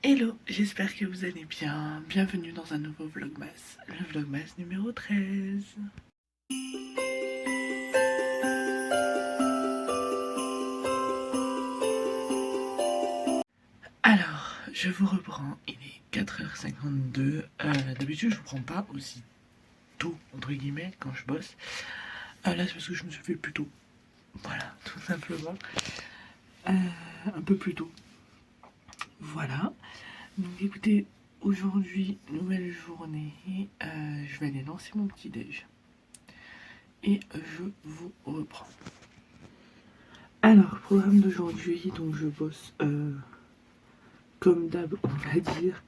Hello, j'espère que vous allez bien. Bienvenue dans un nouveau Vlogmas, le Vlogmas numéro 13. Alors, je vous reprends, il est 4h52. D'habitude, je vous prends pas aussi tôt, entre guillemets, quand je bosse. Là, c'est parce que je me suis fait plus tôt. Voilà, tout simplement. Un peu plus tôt. Voilà. Donc écoutez, aujourd'hui, nouvelle journée. Je vais aller lancer mon petit déj. Et je vous reprends. Alors, programme d'aujourd'hui, donc je bosse comme d'hab, on va dire.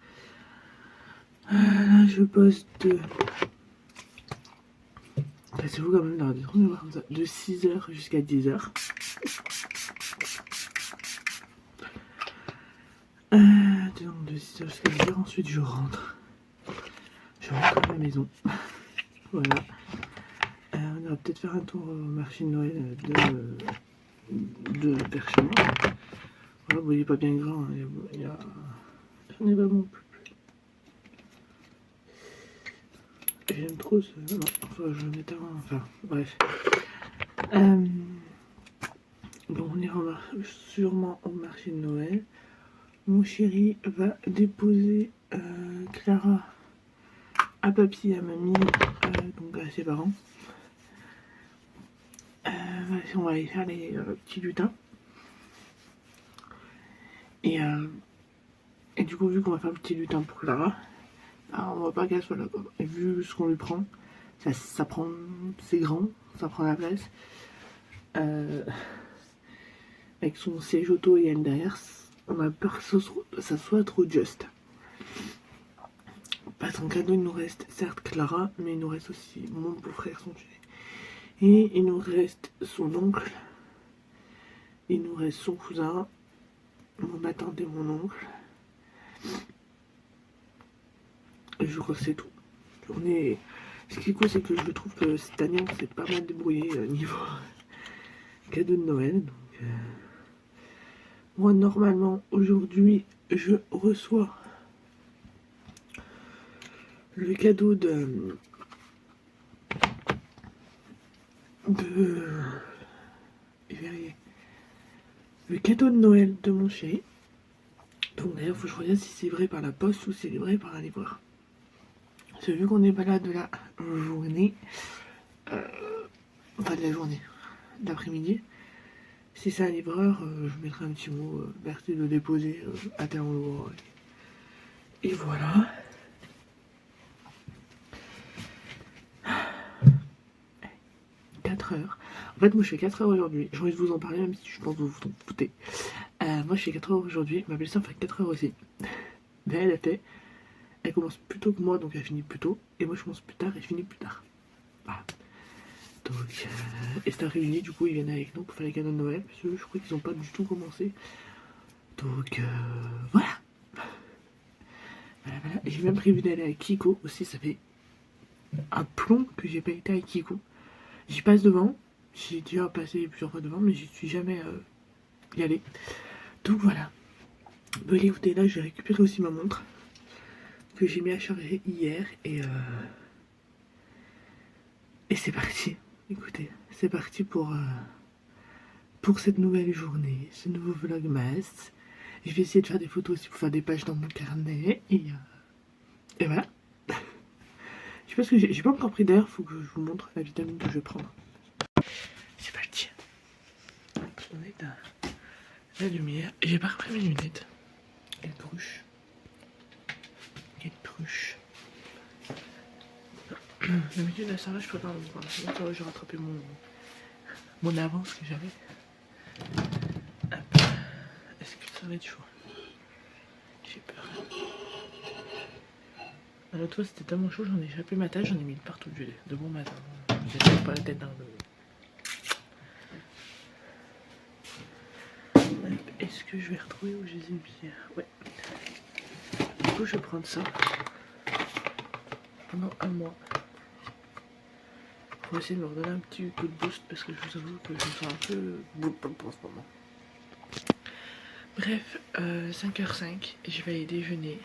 Là, je bosse de... C'est vous quand même dans des trucs comme ça, de 6h jusqu'à 10h. Donc de 6h jusqu'à 10h, ensuite je rentre. Je rentre à la maison. Voilà. On va peut-être faire un tour au marché de Noël de Perchemont. Voilà, vous voyez pas bien grand, hein. J'en ai vraiment plus. J'aime trop ce... Non, enfin, je vais mettre un... Enfin, bref. Bon, on ira sûrement au marché de Noël. Mon chéri va déposer Clara à papy et à mamie, donc à ses parents. On va aller faire les petits lutins. Et du coup, vu qu'on va faire le petit lutin pour Clara, on va pas qu'elle soit là. Et vu ce qu'on lui prend, ça prend... C'est grand, ça prend la place. Avec son siège auto et elle derrière, on a peur que ça soit trop juste. Parce qu'en cadeau, il nous reste certes Clara, mais il nous reste aussi mon beau-frère, son chéri. Et il nous reste son oncle. Il nous reste son cousin, ma tante et mon oncle. Et je crois que c'est tout. Ce qui est cool, c'est que je trouve que cette année, on s'est pas mal débrouillé niveau cadeau de Noël. Donc, moi, normalement, aujourd'hui, je reçois le cadeau de le cadeau de Noël de mon chéri. Donc d'ailleurs, faut que je regarde si c'est livré par la poste ou c'est livré par un livreur. J'ai vu qu'on n'est pas là de la journée, enfin de la journée, d'après-midi. Si c'est un livreur, je mettrai un petit mot, merci de déposer à tel endroit. Et voilà. « 4 heures. En fait, moi je fais 4 heures aujourd'hui. J'ai envie de vous en parler, même si je pense que vous vous en foutez. Moi je fais 4 heures aujourd'hui. Ma belle-sœur fait 4 heures aussi. Mais elle commence plus tôt que moi, donc elle finit plus tôt. Et moi je commence plus tard et je finis plus tard. Voilà. Donc, et c'est réunis, du coup ils viennent avec nous pour faire les cadeaux de Noël. Parce que je crois qu'ils n'ont pas du tout commencé. Donc voilà. Voilà. Et j'ai même prévu d'aller à Kiko aussi. Ça fait un plomb que j'ai pas été à Kiko. J'y passe devant. J'ai déjà passé plusieurs fois devant, mais j'y suis jamais y allé. Donc voilà. Bon, écoutez, là j'ai récupéré aussi ma montre que j'ai mis à charger hier et c'est parti. Écoutez, c'est parti pour cette nouvelle journée, ce nouveau vlogmas. Je vais essayer de faire des photos aussi pour faire des pages dans mon carnet et voilà. Je sais pas ce que j'ai pas encore pris d'air, faut que je vous montre la vitamine que je vais prendre. C'est parti. On est à la lumière. J'ai pas repris mes lunettes. Quelle truche. Quelle truche. D'habitude à ça va, je prépare le point. Ça va, j'ai rattrapé mon avance que j'avais. Est-ce que ça va être chaud? J'ai peur. L'autre fois c'était tellement chaud, j'en ai échappé ma tâche, j'en ai mis partout de bon matin. J'étais pas la tête dans le... Est-ce que je vais retrouver où j'ai les bières? Ouais. Du coup je vais prendre ça pendant un mois. Pour essayer de me redonner un petit coup de boost parce que je vous avoue que je me sens un peu boule pour ce moment. Bref, 5h05, je vais aller déjeuner.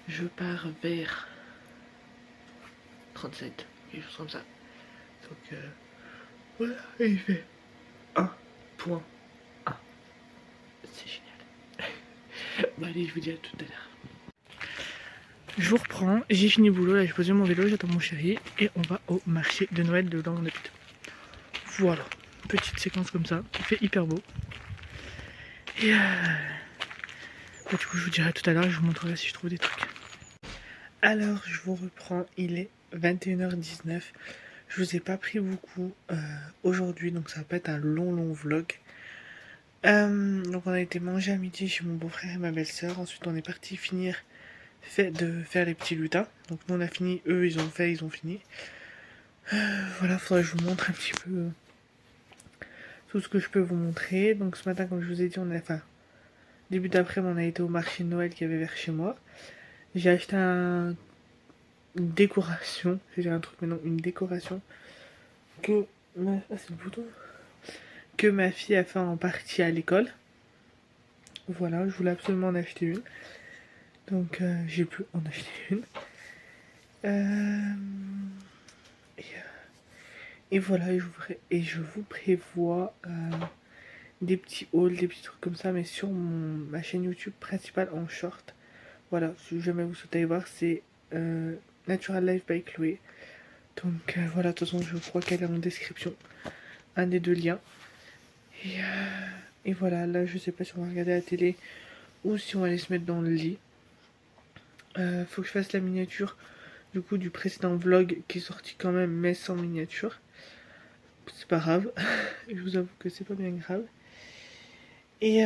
Je pars vers 37, quelque chose comme ça. Donc voilà, et il fait 1.1. C'est génial. Bon allez, je vous dis à tout à l'heure. Je vous reprends, j'ai fini le boulot, là j'ai posé mon vélo, j'attends mon chéri et on va au marché de Noël de Languedoc. Voilà, petite séquence comme ça, il fait hyper beau. Et bah, du coup je vous dirai tout à l'heure, je vous montrerai si je trouve des trucs. Alors je vous reprends, il est 21h19. Je vous ai pas pris beaucoup aujourd'hui, donc ça va pas être un long vlog. Donc on a été manger à midi chez mon beau-frère et ma belle-sœur. Ensuite on est parti de faire les petits lutins. Donc nous on a fini, eux ils ont fini. Voilà, faudrait que je vous montre un petit peu tout ce que je peux vous montrer. Donc ce matin, comme je vous ai dit, début d'après-midi, on a été au marché de Noël qu'il y avait vers chez moi. J'ai acheté une décoration, j'ai un truc maintenant, une décoration que c'est le bouton que ma fille a fait en partie à l'école. Voilà, je voulais absolument en acheter une. Donc j'ai pu en acheter une. Et voilà, je vous prévois des petits hauls, des petits trucs comme ça, mais sur ma chaîne YouTube principale en short. Voilà, si jamais vous souhaitez voir, c'est Natural Life by Chloé. Donc voilà, de toute façon, je crois qu'elle est en description. Un des deux liens. Et voilà, là, je sais pas si on va regarder la télé ou si on va aller se mettre dans le lit. Faut que je fasse la miniature du coup du précédent vlog qui est sorti quand même, mais sans miniature. C'est pas grave, je vous avoue que c'est pas bien grave. Et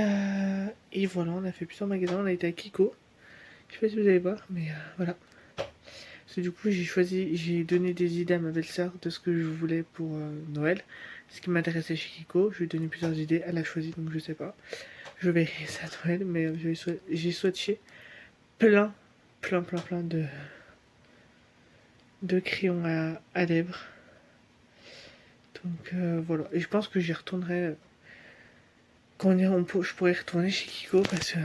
voilà, on a fait plusieurs magasins, on a été à Kiko. Je sais pas si vous allez voir, mais voilà. Parce que du coup, j'ai donné des idées à ma belle-sœur de ce que je voulais pour Noël. Ce qui m'intéressait chez Kiko, je lui ai donné plusieurs idées, elle a choisi, donc je sais pas. Je vais ça à Noël, mais j'ai swatché plein de crayons à lèvres. Donc voilà, et je pense que j'y retournerai quand je pourrais retourner chez Kiko parce que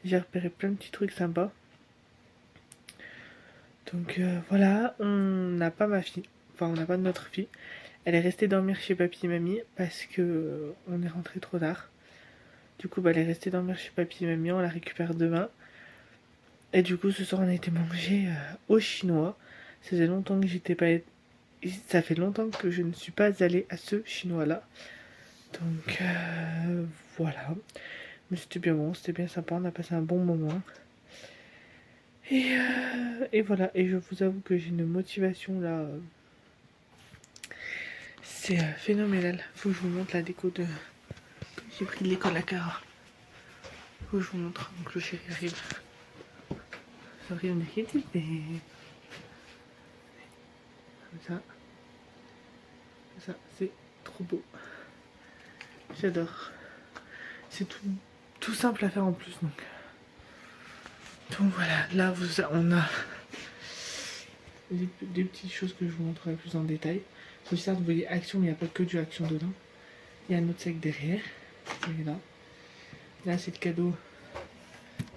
j'ai repéré plein de petits trucs sympas. Donc voilà, on n'a pas ma fille, enfin on n'a pas notre fille. Elle est restée dormir chez papy et mamie parce que on est rentré trop tard. Du coup, elle est restée dormir chez papy et mamie, on la récupère demain. Et du coup, ce soir, on a été manger au chinois. Ça faisait longtemps que ça fait longtemps que je ne suis pas allée à ce chinois-là. Donc voilà. Mais c'était bien bon, c'était bien sympa, on a passé un bon moment. Et voilà, et je vous avoue que j'ai une motivation là. C'est phénoménal. Faut que je vous montre la déco que j'ai pris de l'école à Cara. Faut que je vous montre. Donc le chéri arrive. Ça rien d'inquiétude, mais comme ça, c'est trop beau. J'adore. C'est tout simple à faire en plus, donc voilà, là on a des petites choses que je vous montrerai plus en détail. Sur ça, vous voyez action, mais il n'y a pas que du action dedans. Il y a un autre sac derrière. Et là c'est le cadeau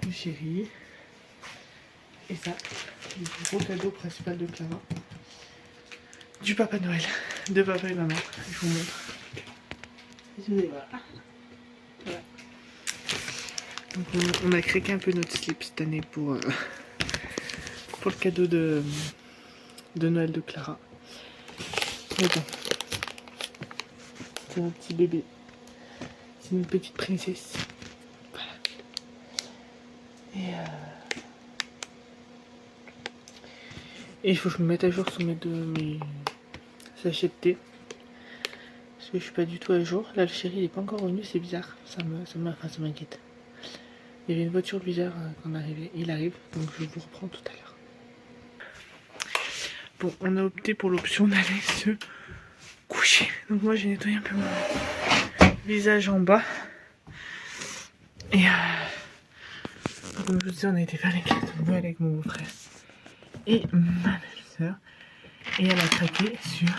du chéri. Et ça, c'est le gros cadeau principal de Clara. Du Papa Noël, de papa et maman. Je vous montre. Je vous voilà. Donc on a craqué un peu notre slip cette année pour le cadeau de Noël de Clara. Mais bon, c'est un petit bébé. C'est une petite princesse. Voilà. Et il faut que je me mette à jour sur mes sachets de thé. Parce que je suis pas du tout à jour. Là, le chéri il est pas encore revenu, c'est bizarre. Ça m'inquiète. Il y avait une voiture bizarre quand il arrive, donc je vous reprends tout à l'heure. Bon, on a opté pour l'option d'aller se coucher. Donc moi j'ai nettoyé un peu mon visage en bas. Et comme je vous dis, on a été faire les cadeaux de Noël avec mon beau-frère et ma belle-sœur. Et elle a craqué sur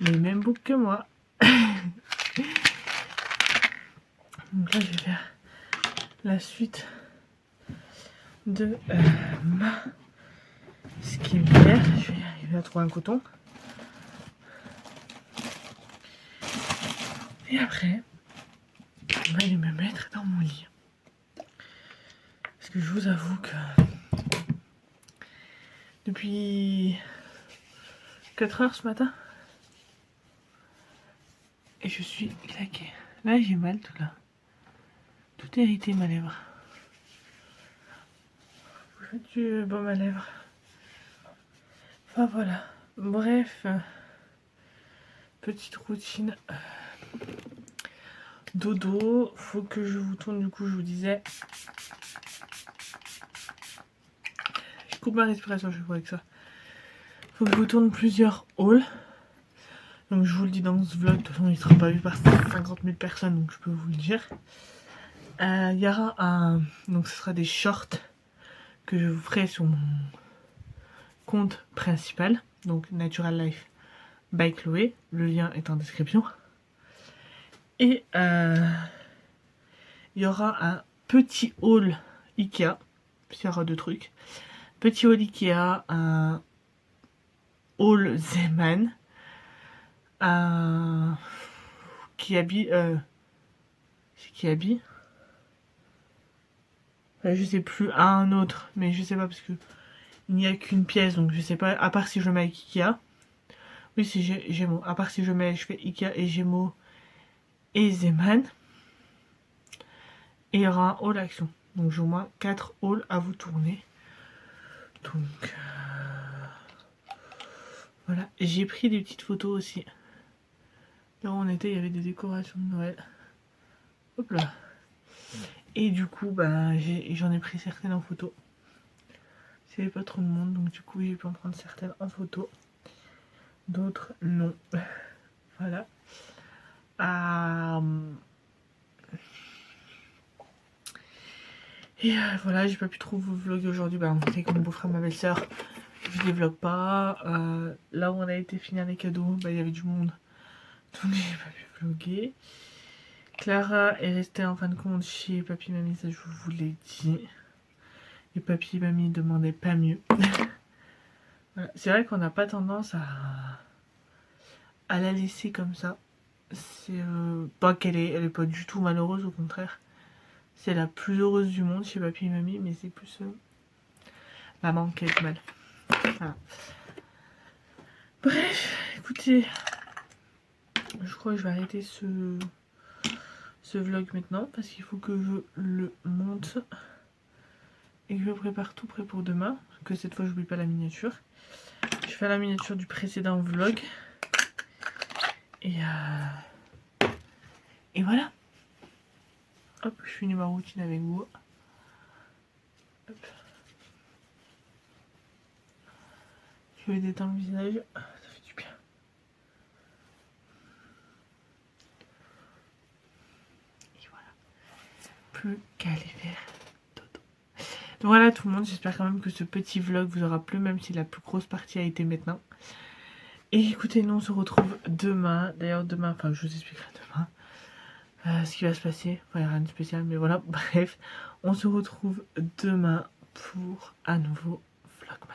les mêmes boucles que moi. Donc là je vais faire la suite de ma skincare. Je vais arriver à trouver un coton. Et après, je vais aller me mettre dans mon lit. Parce que je vous avoue que depuis 4 heures ce matin, et je suis claquée. Là j'ai mal tout là. Tout irrité ma lèvre. Je fais du baume à lèvres. Enfin voilà. Bref. Petite routine. Dodo. Faut que je vous tourne, du coup je vous disais. Je coupe ma respiration, je vois avec ça. Faut que je vous tourne plusieurs hauls. Donc je vous le dis dans ce vlog, de toute façon il ne sera pas vu par 50 000 personnes, donc je peux vous le dire. Il y aura un... Donc ce sera des shorts que je vous ferai sur mon compte principal. Donc Natural Life by Chloé. Le lien est en description. Et il y aura un petit haul Ikea. Il y aura 2 trucs. Petit haul Ikea, un haul Zeman. Kiabi, c'est Kiabi. Je sais plus, un autre, mais je sais pas parce que il n'y a qu'une pièce, donc je sais pas, à part si je mets avec Ikea. Oui, c'est Gémeaux. À part si je fais Ikea et Gémeaux et Zeman. Et il y aura un haul action. Donc j'ai au moins 4 hauls à vous tourner. Donc voilà, j'ai pris des petites photos aussi. Là où on était, il y avait des décorations de Noël. Hop là. Et du coup, bah, j'en ai pris certaines en photo. Il n'y avait pas trop de monde, donc du coup, j'ai pu en prendre certaines en photo. D'autres, non. Voilà. Et voilà, j'ai pas pu trop vous vlogger aujourd'hui. Bah, on sait que mon beau-frère, ma belle-sœur, je les vlog pas. Là où on a été finir les cadeaux, bah, il y avait du monde. Donc j'ai pas pu vlogger. Clara est restée en fin de compte chez papy et mamie, ça je vous l'ai dit. Et papy et mamie demandaient pas mieux. Voilà. C'est vrai qu'on n'a pas tendance à la laisser comme ça. C'est pas qu'elle est pas du tout malheureuse, au contraire. C'est la plus heureuse du monde chez papy et mamie, mais c'est plus maman qui a du mal. Voilà. Bref, écoutez, je crois que je vais arrêter ce vlog maintenant parce qu'il faut que je le monte et que je prépare tout prêt pour demain. Que cette fois, j'oublie pas la miniature. Je fais la miniature du précédent vlog. Et voilà. Hop, je finis ma routine avec vous. Hop. Je vais détendre le visage. Ça fait du bien. Et voilà. Plus qu'à aller faire dodo. Donc voilà tout le monde, j'espère quand même que ce petit vlog vous aura plu, même si la plus grosse partie a été maintenant. Et écoutez, nous on se retrouve demain. D'ailleurs demain, enfin je vous expliquerai demain ce qui va se passer. Enfin il n'y a rien de spécial, mais voilà, bref. On se retrouve demain pour un nouveau vlogmas.